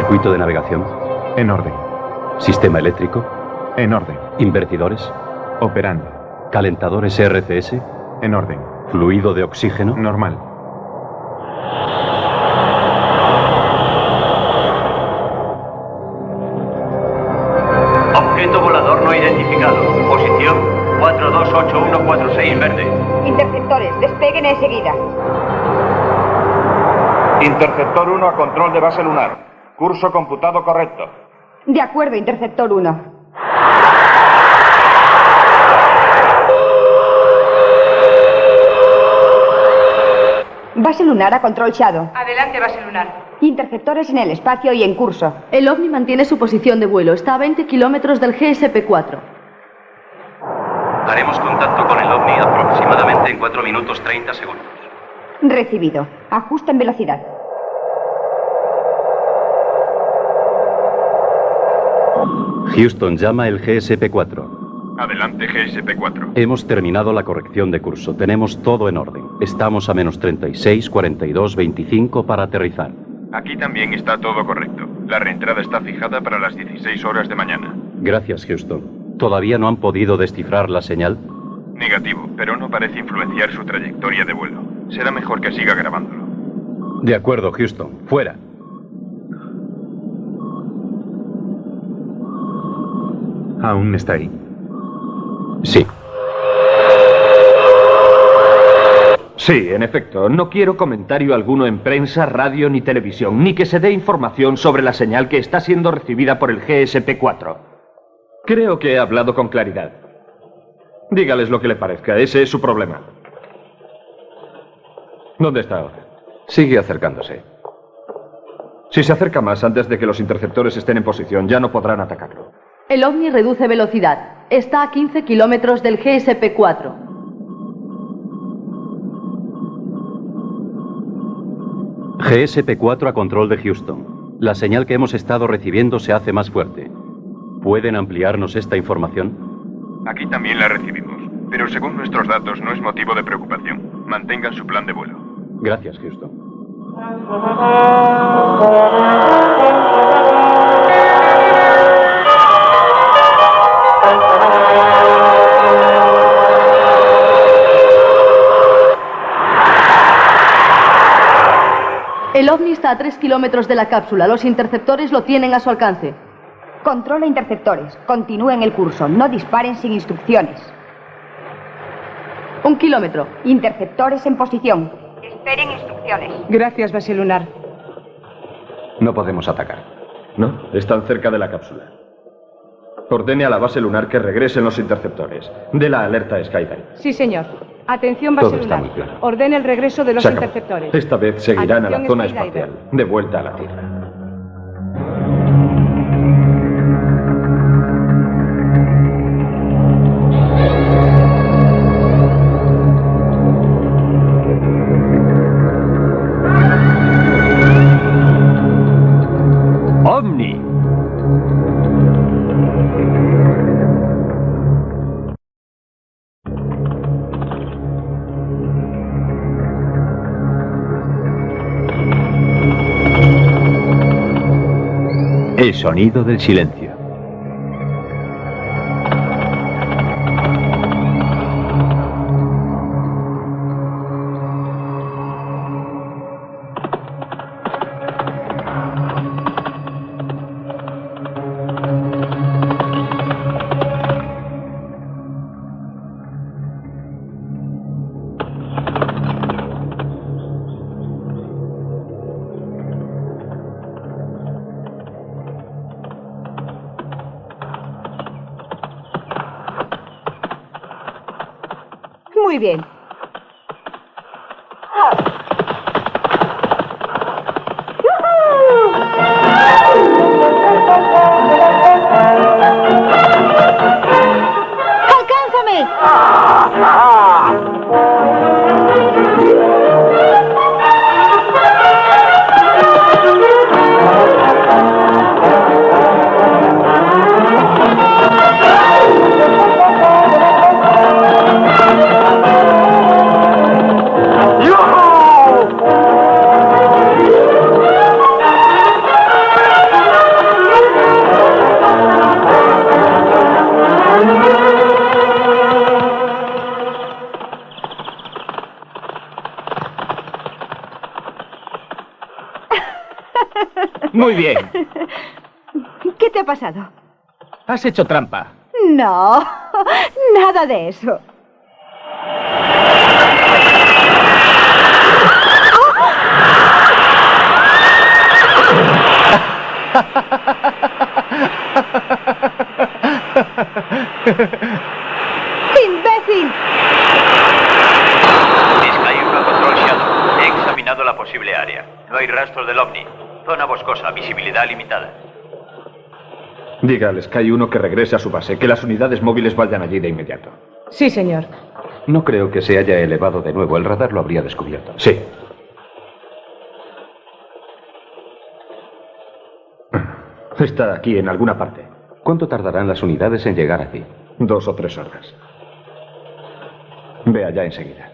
Circuito de navegación. En orden. Sistema eléctrico. En orden. Invertidores. Operando. Calentadores RCS. En orden. Fluido de oxígeno. Normal. Objeto volador no identificado. Posición 428146 verde. Interceptores, despeguen enseguida. Interceptor 1 a control de base lunar. Curso computado correcto. De acuerdo, Interceptor 1. Base lunar a control Shadow. Adelante, base lunar. Interceptores en el espacio y en curso. El OVNI mantiene su posición de vuelo. Está a 20 kilómetros del GSP-4. Haremos contacto con el OVNI aproximadamente en 4 minutos 30 segundos. Recibido. Ajusten velocidad. Houston, llama el GSP-4. Adelante, GSP-4. Hemos terminado la corrección de curso. Tenemos todo en orden. Estamos a menos 36, 42, 25 para aterrizar. Aquí también está todo correcto. La reentrada está fijada para las 16 horas de mañana. Gracias, Houston. ¿Todavía no han podido descifrar la señal? Negativo, pero no parece influenciar su trayectoria de vuelo. Será mejor que siga grabándolo. De acuerdo, Houston. Fuera. ¿Aún está ahí? Sí. Sí, en efecto. No quiero comentario alguno en prensa, radio ni televisión, ni que se dé información sobre la señal que está siendo recibida por el GSP-4. Creo que he hablado con claridad. Dígales lo que le parezca. Ese es su problema. ¿Dónde está ahora? Sigue acercándose. Si se acerca más antes de que los interceptores estén en posición, ya no podrán atacarlo. El OVNI reduce velocidad. Está a 15 kilómetros del GSP-4. GSP-4 a control de Houston. La señal que hemos estado recibiendo se hace más fuerte. ¿Pueden ampliarnos esta información? Aquí también la recibimos, pero según nuestros datos no es motivo de preocupación. Mantengan su plan de vuelo. Gracias, Houston. El OVNI está a 3 kilómetros de la cápsula. Los interceptores lo tienen a su alcance. Controla interceptores. Continúen el curso. No disparen sin instrucciones. 1 kilómetro. Interceptores en posición. Esperen instrucciones. Gracias, base lunar. No podemos atacar. No, están cerca de la cápsula. Ordene a la base lunar que regresen los interceptores. Dé la alerta a Skydive. Sí, señor. Atención, base Todo está lunar. muy claro. Ordene el regreso de los Se acabó. interceptores. Esta vez seguirán a la Atención, zona Skydiver. espacial. De vuelta a la Tierra. OVNI. El sonido del silencio. Muy bien. ¡Alcánzame! Muy bien. ¿Qué te ha pasado? Has hecho trampa. No, nada de eso. ¡Imbécil! Sky 1 control Shadow. He examinado la posible área. No hay rastros del ovni. Zona boscosa, visibilidad limitada. Diga al Sky 1 que regrese a su base, que las unidades móviles vayan allí de inmediato. Sí, señor. No creo que se haya elevado de nuevo. El radar lo habría descubierto. Sí. Está aquí en alguna parte. ¿Cuánto tardarán las unidades en llegar aquí? 2 o 3 horas. Ve allá enseguida.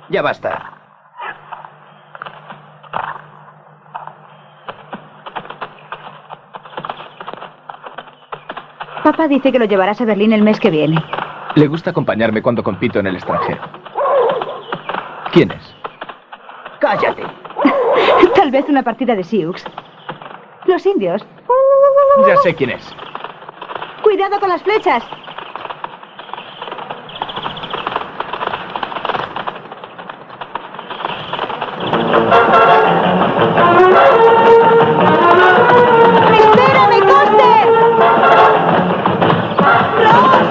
Ya basta. Papá dice que lo llevarás a Berlín el mes que viene. Le gusta acompañarme cuando compito en el extranjero. ¿Quién es? ¡Cállate! Tal vez una partida de Sioux. Los indios. Ya sé quién es. ¡Cuidado con las flechas! ¡Espérame, Coster! ¡Ross!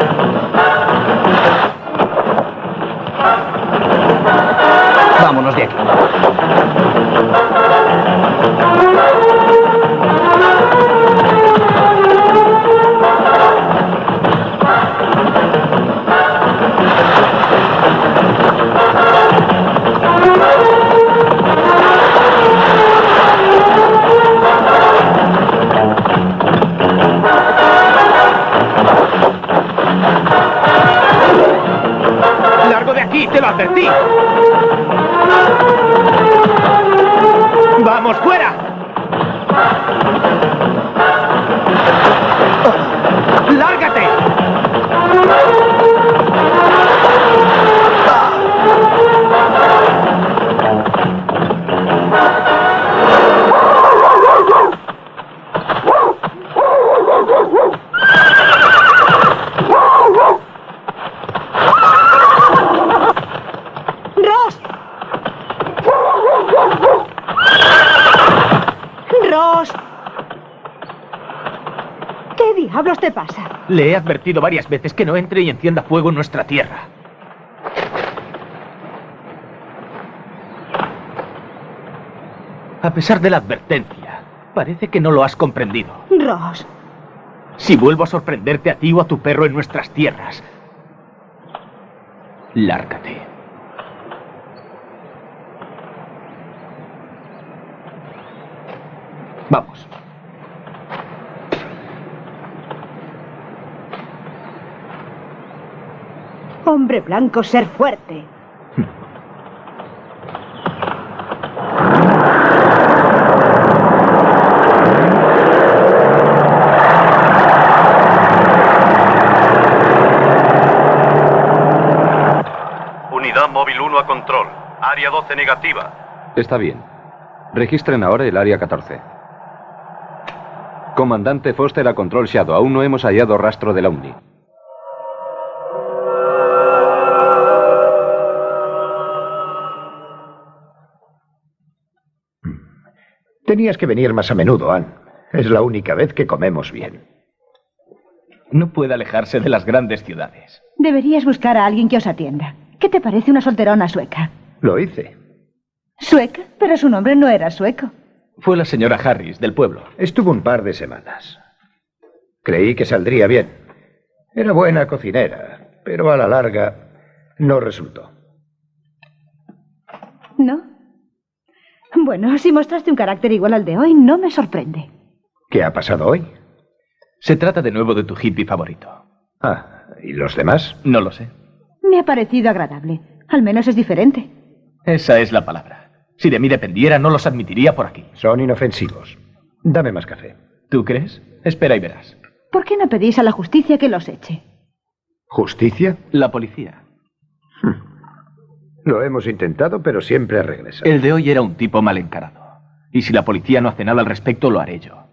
Vámonos de aquí. ¡Largo de aquí! ¡Te lo advertí! ¡Vamos, fuera! ¡Lárgate! ¡Ross! ¡Ross! ¿Qué diablos te pasa? Le he advertido varias veces que no entre y encienda fuego en nuestra tierra. A pesar de la advertencia, parece que no lo has comprendido. Ross. Si vuelvo a sorprenderte a ti o a tu perro en nuestras tierras, lárgate. Vamos. Hombre blanco, ser fuerte. Unidad móvil 1 a control. Área 12 negativa. Está bien. Registren ahora el área 14. Comandante Foster a control Shadow. Aún no hemos hallado rastro del Omni. Tenías que venir más a menudo, Ann. Es la única vez que comemos bien. No puede alejarse de las grandes ciudades. Deberías buscar a alguien que os atienda. ¿Qué te parece una solterona sueca? Lo hice. ¿Sueca? Pero su nombre no era sueco. Fue la señora Harris, del pueblo. Estuvo un par de semanas. Creí que saldría bien. Era buena cocinera, pero a la larga no resultó. ¿No? Bueno, si mostraste un carácter igual al de hoy, no me sorprende. ¿Qué ha pasado hoy? Se trata de nuevo de tu hippie favorito. Ah, ¿y los demás? No lo sé. Me ha parecido agradable. Al menos es diferente. Esa es la palabra. Si de mí dependiera, no los admitiría por aquí. Son inofensivos. Dame más café. ¿Tú crees? Espera y verás. ¿Por qué no pedís a la justicia que los eche? ¿Justicia? La policía. Lo hemos intentado, pero siempre regresa. El de hoy era un tipo mal encarado. Y si la policía no hace nada al respecto, lo haré yo.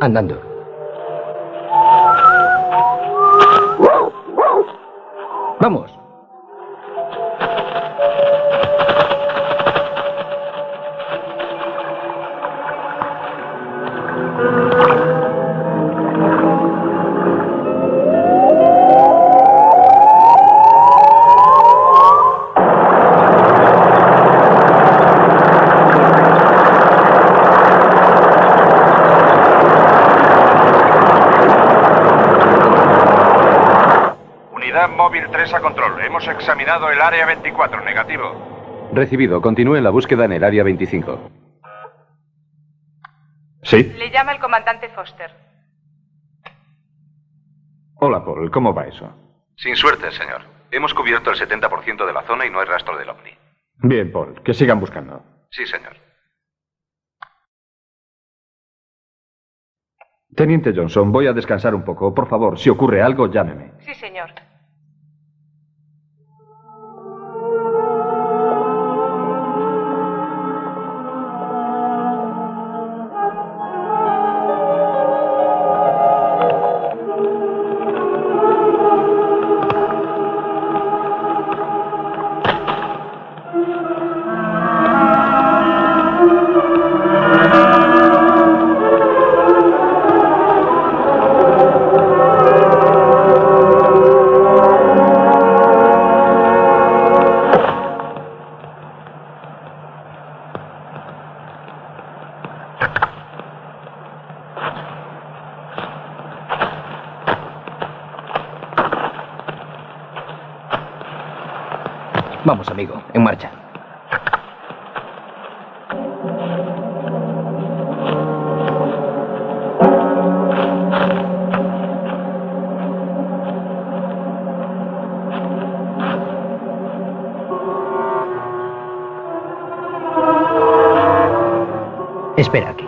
Andando. ¡Vamos! Móvil 3 a control. Hemos examinado el área 24. Negativo. Recibido. Continúe la búsqueda en el área 25. ¿Sí? Le llama el comandante Foster. Hola, Paul. ¿Cómo va eso? Sin suerte, señor. Hemos cubierto el 70% de la zona y no hay rastro del ovni. Bien, Paul. Que sigan buscando. Sí, señor. Teniente Johnson, voy a descansar un poco. Por favor, si ocurre algo, llámeme. Sí, señor. Vamos, amigo, en marcha. Espera aquí.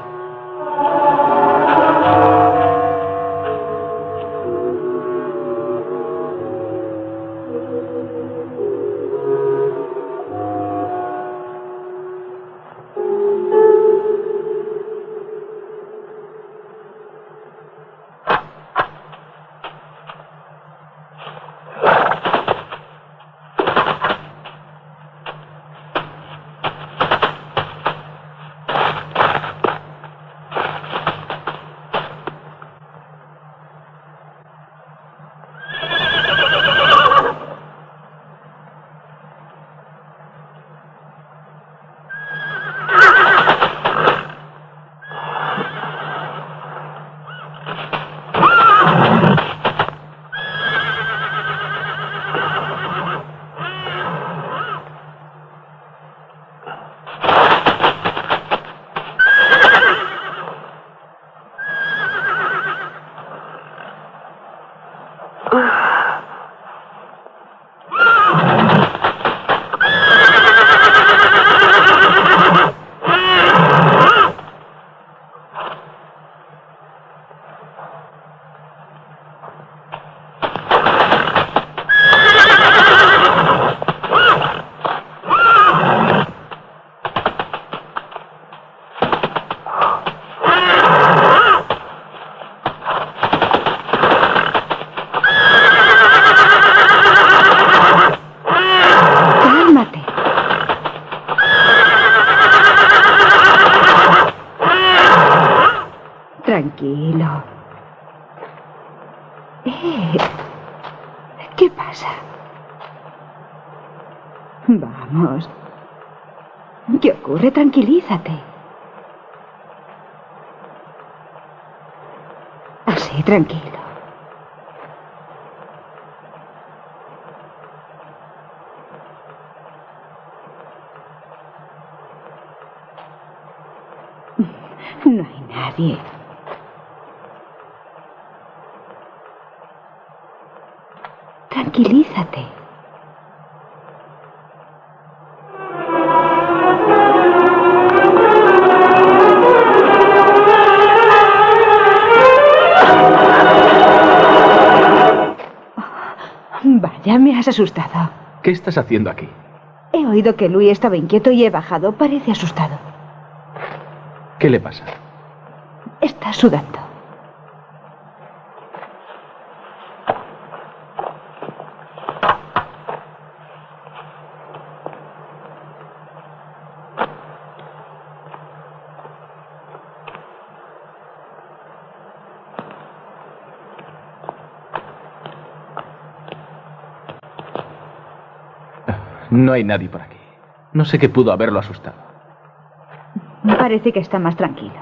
tranquilo. ¿Qué pasa? Vamos. ¿Qué ocurre? Tranquilízate. Así, tranquilo. No hay nadie. Tranquilízate. Vaya, me has asustado. ¿Qué estás haciendo aquí? He oído que Louis estaba inquieto y he bajado. Parece asustado. ¿Qué le pasa? Está sudando. No hay nadie por aquí. No sé qué pudo haberlo asustado. Parece que está más tranquilo.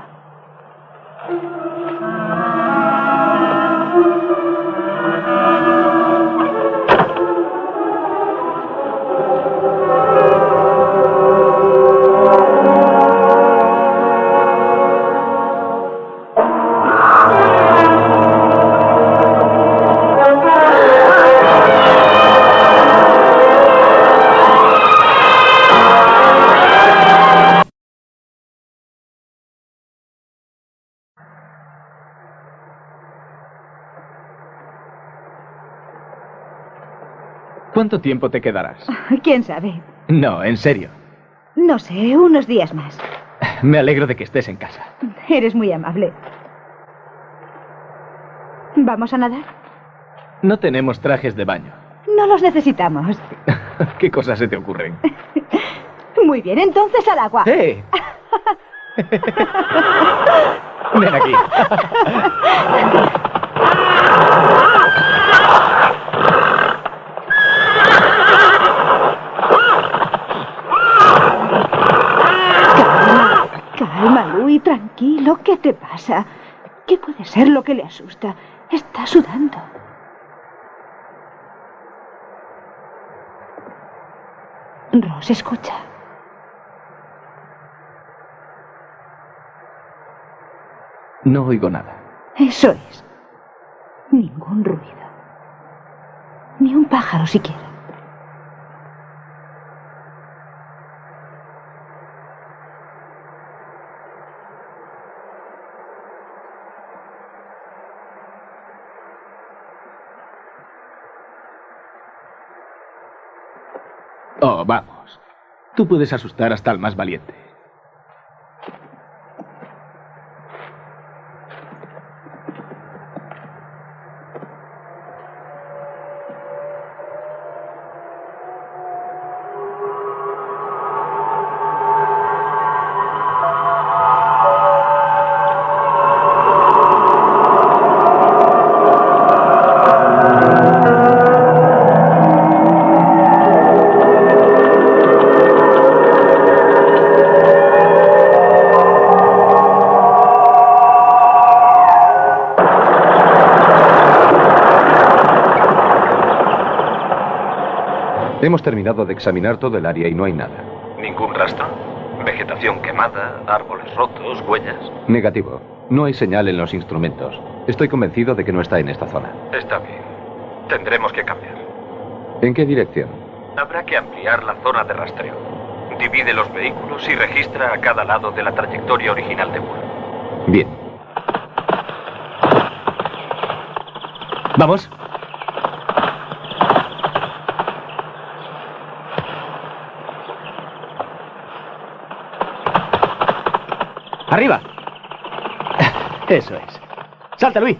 ¿Cuánto tiempo te quedarás? ¿Quién sabe? No, en serio. No sé, unos días más. Me alegro de que estés en casa. Eres muy amable. ¿Vamos a nadar? No tenemos trajes de baño. No los necesitamos. ¿Qué cosas se te ocurren? Muy bien, entonces al agua. ¡Eh! Ven aquí. Calma, Louis, tranquilo. ¿Qué te pasa? ¿Qué puede ser lo que le asusta? Está sudando. Ross, escucha. No oigo nada. Eso es. Ningún ruido. Ni un pájaro siquiera. Oh, vamos. Tú puedes asustar hasta al más valiente. Hemos terminado de examinar todo el área y no hay nada. ¿Ningún rastro? ¿Vegetación quemada, árboles rotos, huellas? Negativo. No hay señal en los instrumentos. Estoy convencido de que no está en esta zona. Está bien. Tendremos que cambiar. ¿En qué dirección? Habrá que ampliar la zona de rastreo. Divide los vehículos y registra a cada lado de la trayectoria original de vuelo. Bien. ¿Vamos? ¡Arriba! Eso es. ¡Salta, Luis!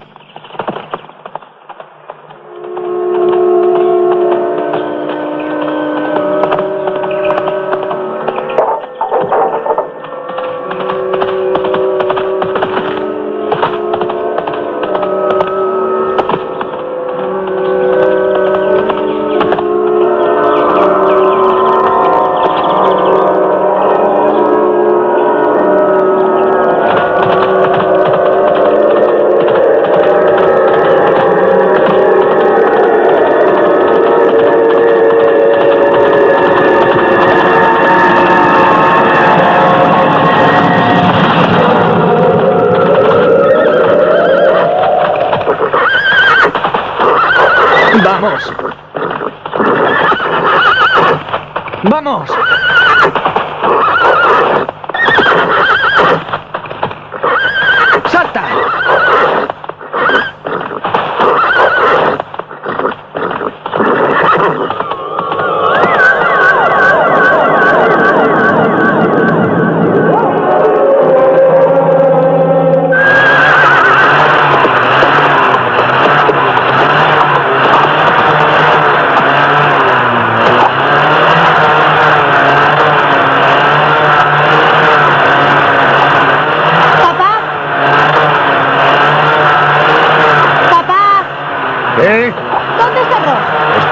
¡Vamos! ¡Vamos! ¡Salta!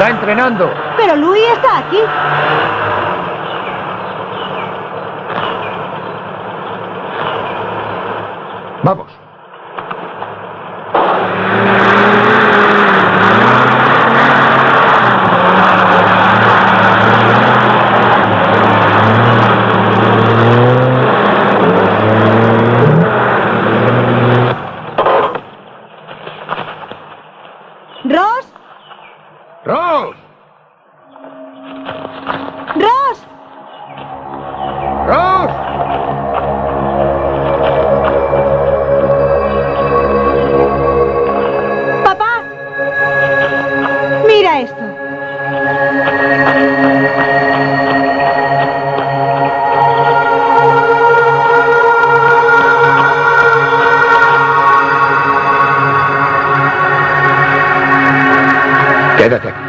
Entrenando. Pero Louis está aquí. Vamos. ¿Ross? ¡Ross! ¡Ross! ¡Ross! ¡Papá! Mira esto. Quédate aquí.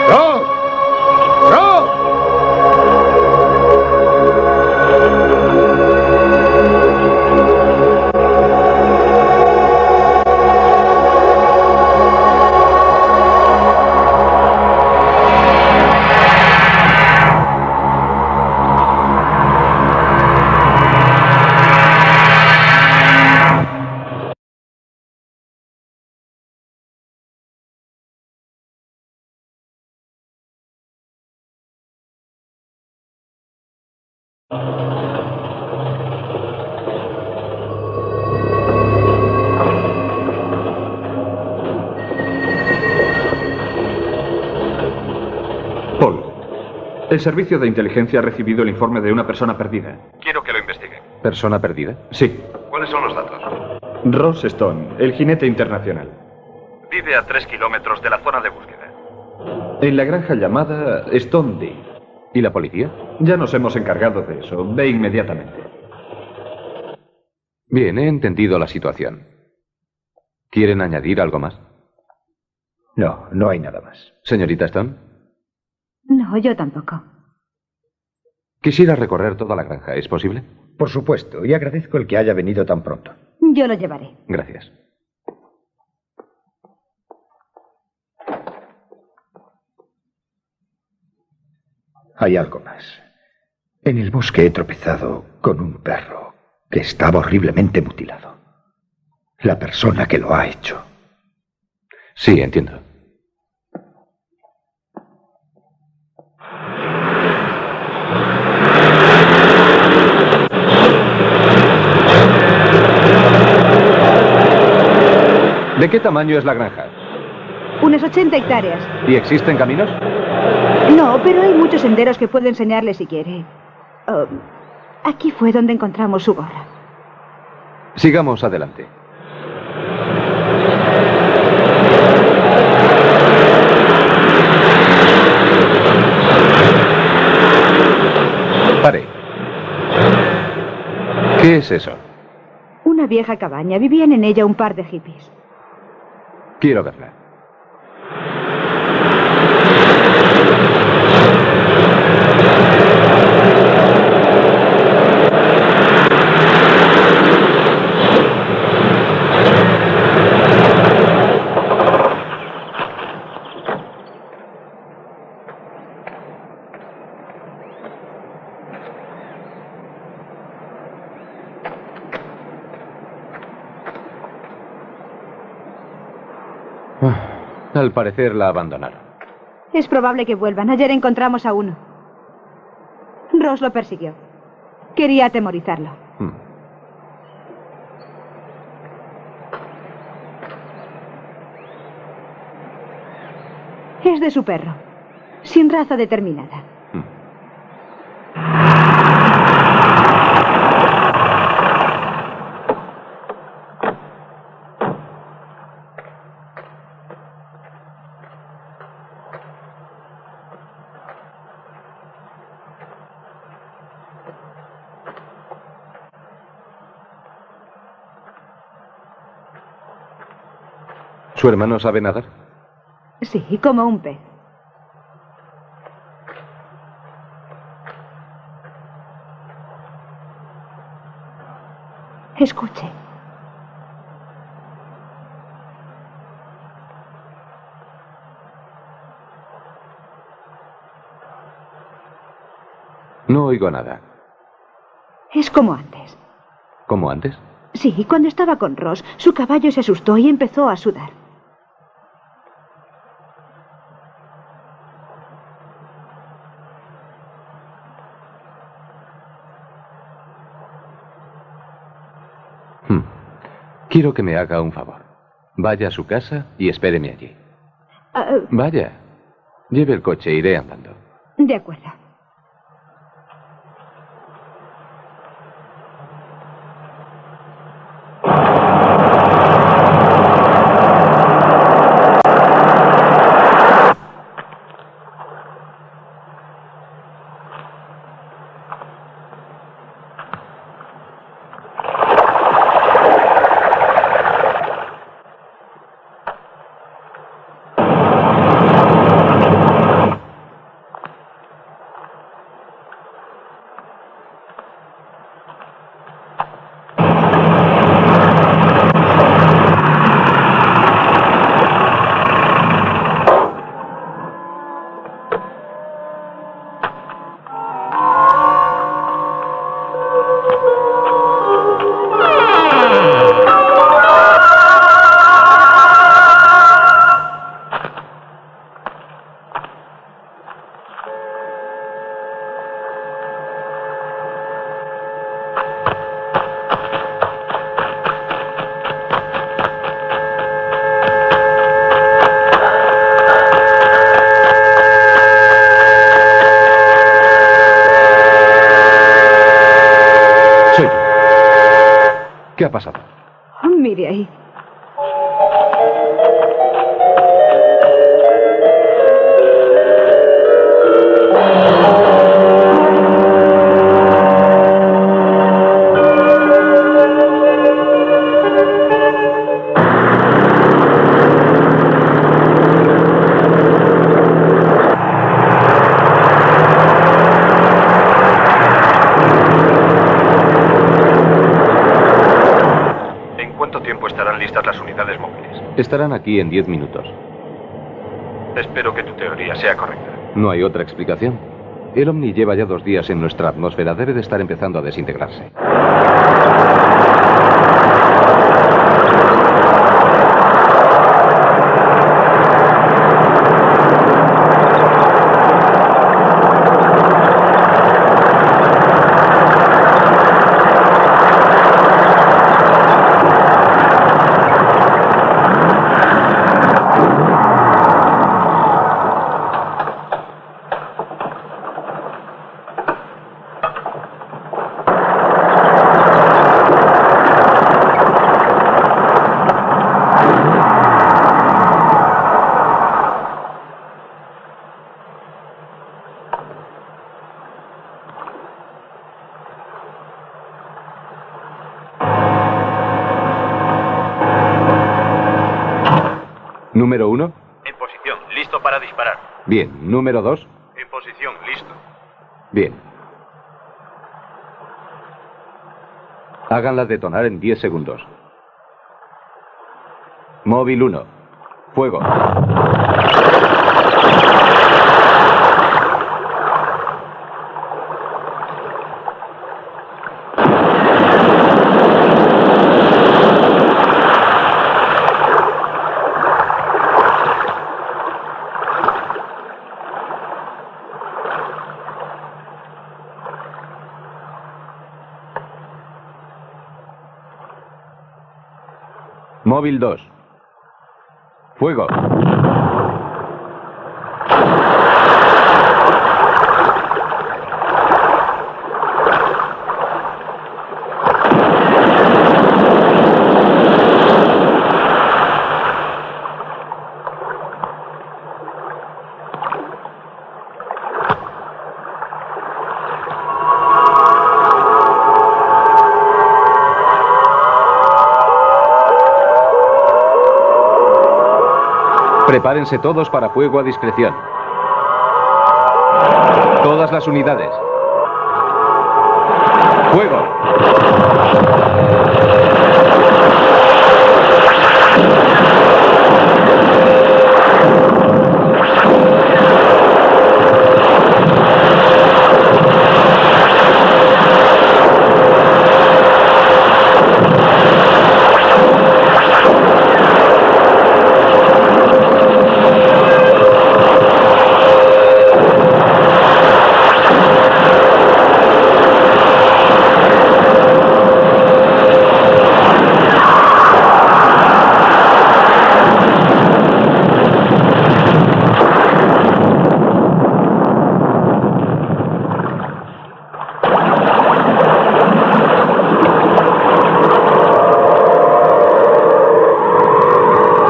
¡Ross! ¡Ross! Paul, el servicio de inteligencia ha recibido el informe de una persona perdida. Quiero que lo investiguen. ¿Persona perdida? Sí. ¿Cuáles son los datos? Ross Stone, el jinete internacional. Vive a 3 kilómetros de la zona de búsqueda. En la granja llamada Stone D. ¿Y la policía? Ya nos hemos encargado de eso. Ve inmediatamente. Bien, he entendido la situación. ¿Quieren añadir algo más? No, no hay nada más. Señorita Stone, No, yo tampoco. quisiera recorrer toda la granja. ¿Es posible? Por supuesto, y agradezco el que haya venido tan pronto. Yo lo llevaré. Gracias. Hay algo más. En el bosque he tropezado con un perro que estaba horriblemente mutilado. La persona que lo ha hecho. Sí, entiendo. ¿De qué tamaño es la granja? Unas 80 hectáreas. ¿Y existen caminos? No, pero hay muchos senderos que puedo enseñarle si quiere. Aquí fue donde encontramos su gorra. Sigamos adelante. Pare. ¿Qué es eso? Una vieja cabaña. Vivían en ella un par de hippies. Quiero verla. Al parecer la abandonaron. Es probable que vuelvan. Ayer encontramos a uno. Ross lo persiguió. Quería atemorizarlo. Es de su perro. Sin raza determinada. ¿Su hermano sabe nadar? Sí, como un pez. Escuche. No oigo nada. Es como antes. ¿Como antes? Sí, cuando estaba con Ross, su caballo se asustó y empezó a sudar. Quiero que me haga un favor. Vaya a su casa y espéreme allí. Vaya. Lleve el coche, iré andando. De acuerdo. ¿Qué ha pasado? Mire ahí. Estarán aquí en 10 minutos. Espero que tu teoría sea correcta. No hay otra explicación. El Omni lleva ya 2 días en nuestra atmósfera. Debe de estar empezando a desintegrarse. ¿Número 1? En posición, listo para disparar. Bien. ¿Número 2? En posición, listo. Bien. Háganla detonar en 10 segundos. Móvil 1. Fuego. Móvil 2. Fuego. Prepárense todos para fuego a discreción. Todas las unidades. ¡Fuego!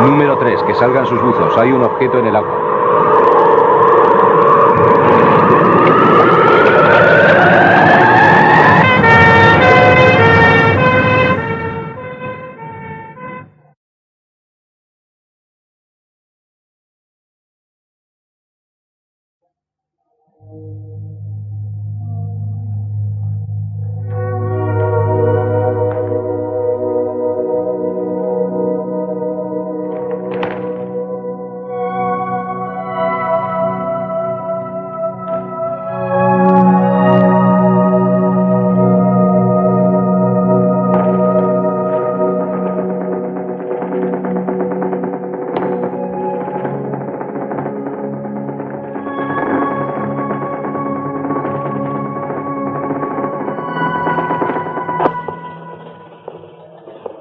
Número 3, que salgan sus buzos. Hay un objeto en el agua.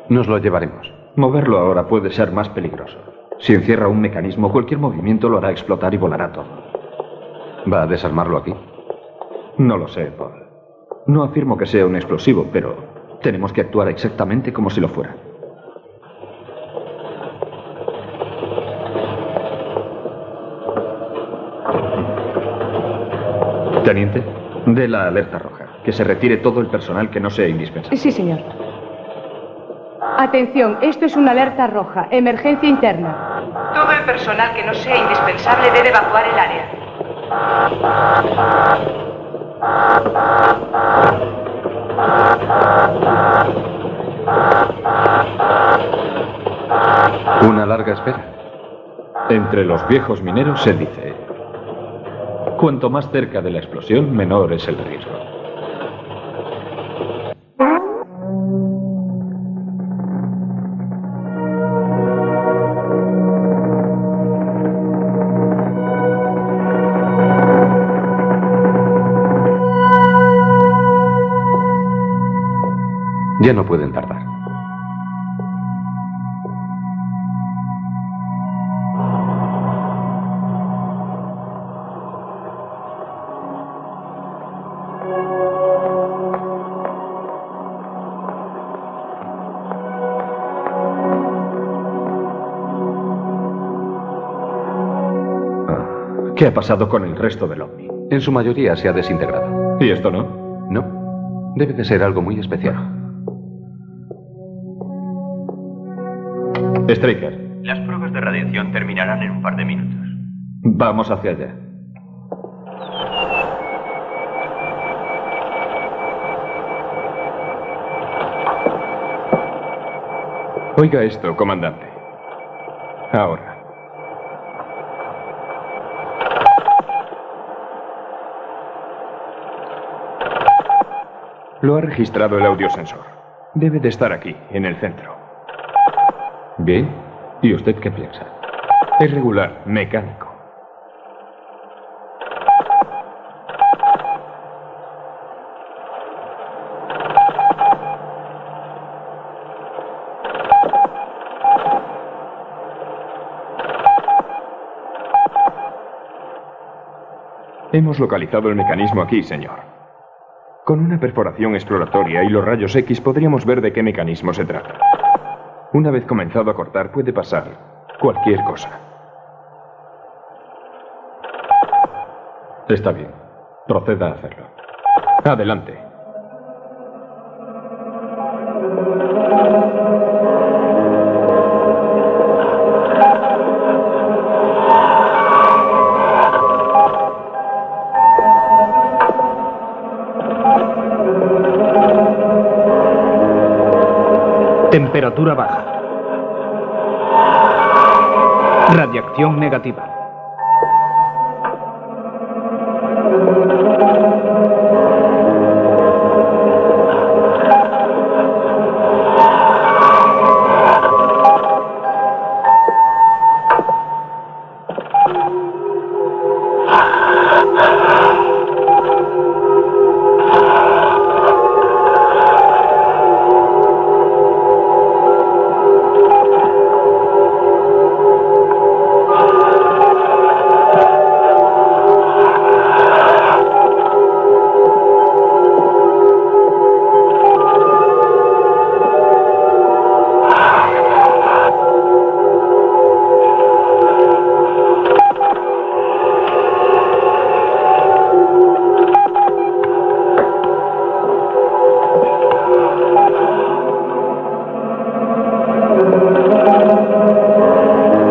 Nos lo llevaremos. Moverlo ahora puede ser más peligroso. Si encierra un mecanismo, cualquier movimiento lo hará explotar y volará todo. ¿Va a desarmarlo aquí? No lo sé, Paul. No afirmo que sea un explosivo, pero tenemos que actuar exactamente como si lo fuera. Teniente, dé la alerta roja. Que se retire todo el personal que no sea indispensable. Sí, señor. Atención, esto es una alerta roja. Emergencia interna. Todo el personal que no sea indispensable debe evacuar el área. Una larga espera. Entre los viejos mineros se dice: cuanto más cerca de la explosión, menor es el riesgo. Ya no pueden tardar. ¿Qué ha pasado con el resto del ovni? En su mayoría se ha desintegrado. ¿Y esto no? No. Debe de ser algo muy especial. Straker. Las pruebas de radiación terminarán en un par de minutos. Vamos hacia allá. Oiga esto, comandante. Ahora. Lo ha registrado el audiosensor. Debe de estar aquí, en el centro. Bien. ¿Y usted qué piensa? Es regular, mecánico. Hemos localizado el mecanismo aquí, señor. Con una perforación exploratoria y los rayos X podríamos ver de qué mecanismo se trata. Una vez comenzado a cortar, puede pasar cualquier cosa. Está bien. Proceda a hacerlo. Adelante. temperatura baja. Radiación negativa.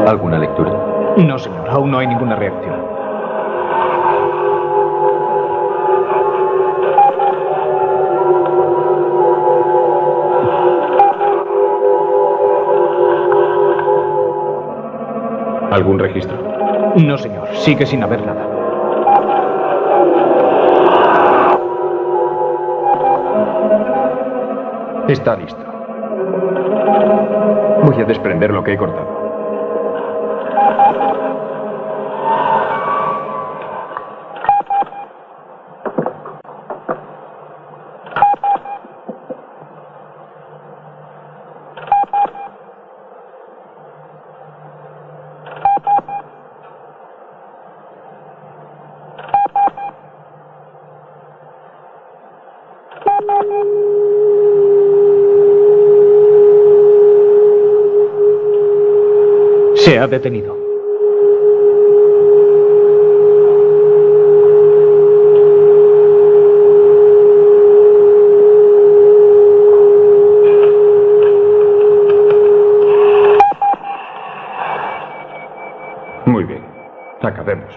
¿Alguna lectura? No, señor, aún no hay ninguna reacción. ¿Algún registro? No, señor, sigue sin haber nada. Está listo. Voy a desprender lo que he cortado. Se ha detenido. Muy bien. Acabemos.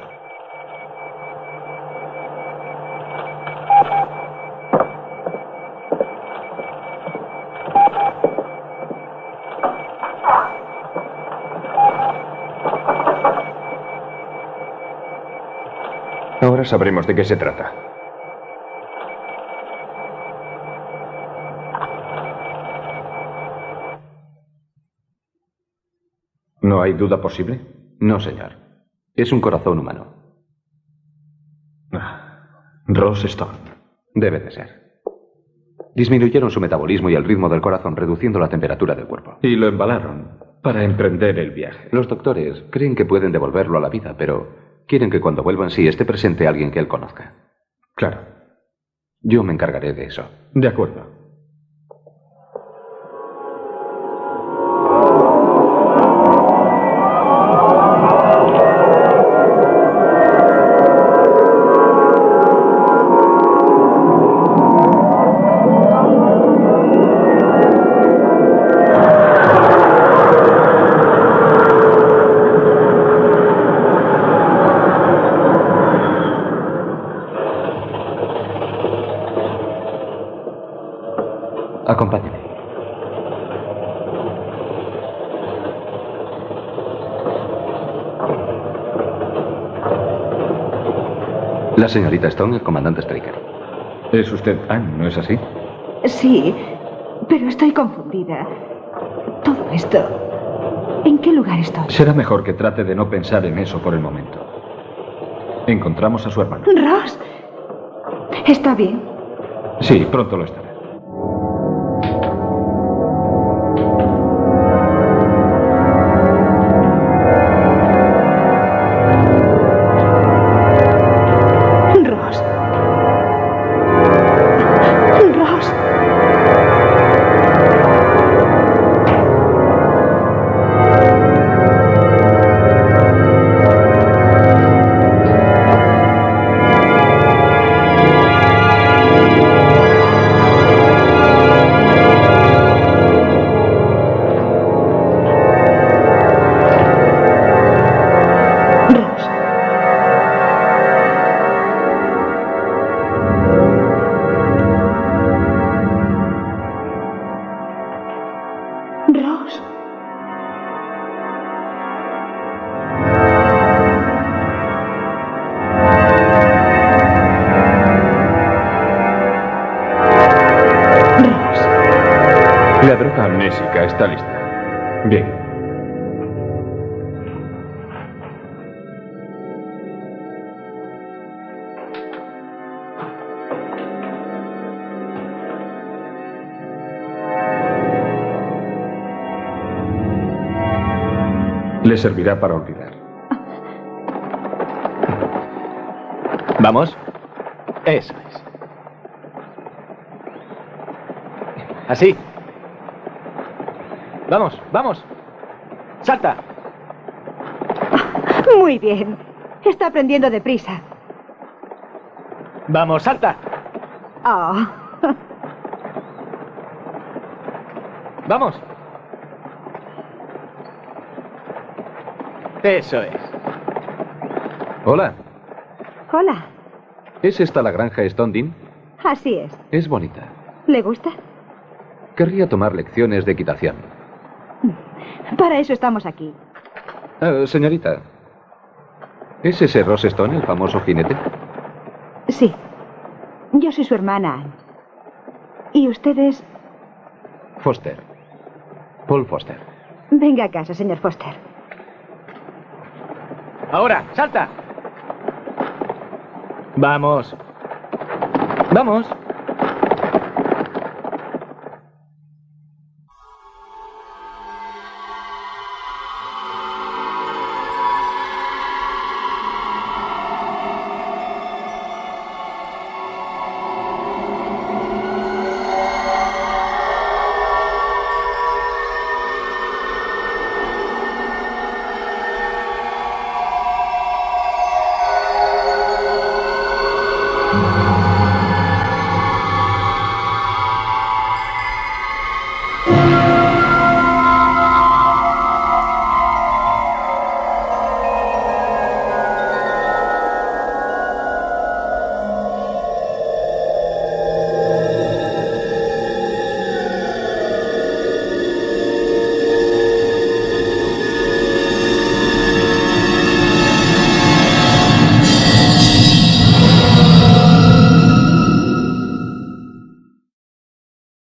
Ahora sabremos de qué se trata. ¿No hay duda posible? No, señor. Es un corazón humano. Ross Stone. Debe de ser. Disminuyeron su metabolismo y el ritmo del corazón, reduciendo la temperatura del cuerpo. Y lo embalaron para emprender el viaje. Los doctores creen que pueden devolverlo a la vida, pero quieren que cuando vuelvan sí esté presente alguien que él conozca. Claro. Yo me encargaré de eso. De acuerdo. Acompáñeme. La señorita Stone, el comandante Straker. Es usted Anne, ¿no es así? Sí, pero estoy confundida. Todo esto... ¿En qué lugar estoy? Será mejor que trate de no pensar en eso por el momento. Encontramos a su hermano. Ross, ¿está bien? Sí, pronto lo estará. Ya está lista. Bien. Le servirá para olvidar. ¿Vamos? Eso es. Así. Vamos, vamos. ¡Salta! Muy bien. Está aprendiendo deprisa. Vamos, salta. Oh. Vamos. Eso es. Hola. Hola. ¿Es esta la granja Stondin? Así es. Es bonita. ¿Le gusta? Querría tomar lecciones de equitación. Para eso estamos aquí. Señorita, ¿es ese Ross Stone el famoso jinete? Sí. Yo soy su hermana Anne. ¿Y ustedes? Foster. Paul Foster. Venga a casa, señor Foster. Ahora, salta. Vamos. Vamos.